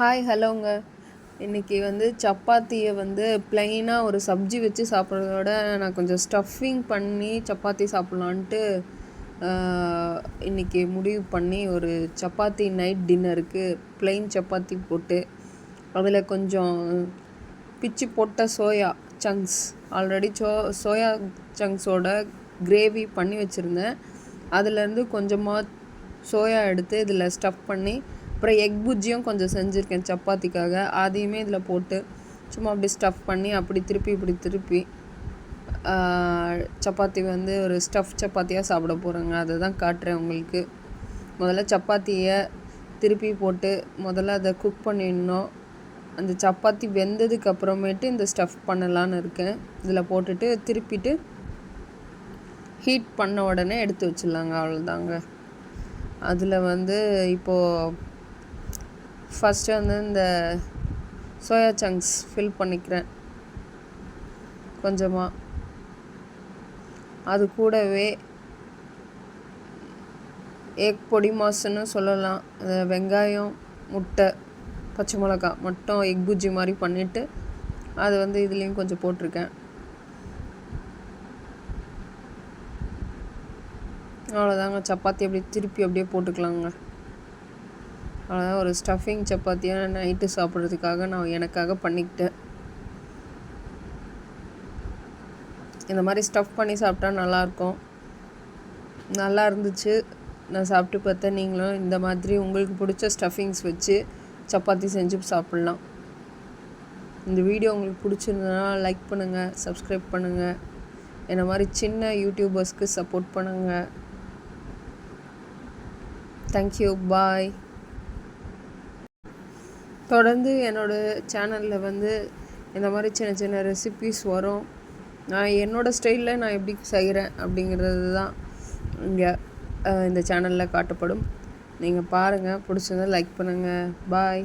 Hi ஹலோங்க. இன்றைக்கி சப்பாத்தியை ப்ளைனாக ஒரு சப்ஜி வச்சு சாப்பிட்றதோட நான் கொஞ்சம் ஸ்டஃபிங் பண்ணி சப்பாத்தி சாப்பிட்லான்ட்டு இன்றைக்கி முடிவு பண்ணி ஒரு சப்பாத்தி நைட் டின்னருக்கு ப்ளைன் சப்பாத்தி போட்டு அதில் கொஞ்சம் பிச்சு போட்ட சோயா சங்க்ஸ் ஆல்ரெடி சோயா சங்க்ஸோட கிரேவி பண்ணி வச்சுருந்தேன். அதுலேருந்து கொஞ்சமாக சோயா எடுத்து இதில் ஸ்டஃப் பண்ணி அப்புறம் எக் புஜ்ஜியும் கொஞ்சம் செஞ்சுருக்கேன் சப்பாத்திக்காக. அதையுமே இதில் போட்டு சும்மா அப்படி ஸ்டஃப் பண்ணி அப்படி திருப்பி சப்பாத்தி ஒரு ஸ்டஃப் சப்பாத்தியாக சாப்பிட போகிறேங்க. அதை தான் காட்டுறேன் உங்களுக்கு. முதல்ல சப்பாத்தியை திருப்பி போட்டு முதல்ல அதை குக் பண்ணிடணும். அந்த சப்பாத்தி வெந்ததுக்கு அப்புறமேட்டு இந்த ஸ்டஃப் பண்ணலான்னு இருக்கேன். இதில் போட்டுட்டு திருப்பிட்டு ஹீட் பண்ண உடனே எடுத்து வச்சிடலாங்க. அவ்வளோதாங்க. அதில் இப்போது ஃபஸ்ட்டு இந்த சோயா சங்க்ஸ் ஃபில் பண்ணிக்கிறேன் கொஞ்சமாக. அது கூடவே எக் பொடி மாசுன்னு சொல்லலாம். வெங்காயம், முட்டை, பச்சை மிளகா மட்டும் எக் புஜ்ஜி மாதிரி பண்ணிவிட்டு அது இதுலேயும் கொஞ்சம் போட்டிருக்கேன். அவ்வளோதாங்க. சப்பாத்தி அப்படியே திருப்பி அப்படியே போட்டுக்கலாங்க. அவ்வளோதான். ஒரு ஸ்டஃபிங் சப்பாத்தியாக நைட்டு சாப்பிட்றதுக்காக நான் எனக்காக பண்ணிக்கிட்டேன். இந்த மாதிரி ஸ்டஃப் பண்ணி சாப்பிட்டா நல்லாயிருக்கும். நல்லா இருந்துச்சு. நான் சாப்பிட்டு பார்த்தேன். நீங்களும் இந்த மாதிரி உங்களுக்கு பிடிச்ச ஸ்டஃபிங்ஸ் வச்சு சப்பாத்தி செஞ்சு சாப்பிட்லாம். இந்த வீடியோ உங்களுக்கு பிடிச்சிருந்ததுனா லைக் பண்ணுங்கள், சப்ஸ்கிரைப் பண்ணுங்கள். என்ன மாதிரி சின்ன யூடியூபர்ஸ்க்கு சப்போர்ட் பண்ணுங்கள். தேங்க்யூ. பாய். தொடர்ந்து என்னோடய சேனலில் இந்த மாதிரி சின்ன சின்ன ரெசிபீஸ் வரும். நான் என்னோடய ஸ்டைலில் நான் எப்படி செய்கிறேன் அப்படிங்கிறது தான் இங்கே இந்த சேனலில் காட்டப்படும். நீங்கள் பாருங்கள். பிடிச்சிருந்தா லைக் பண்ணுங்கள். பாய்.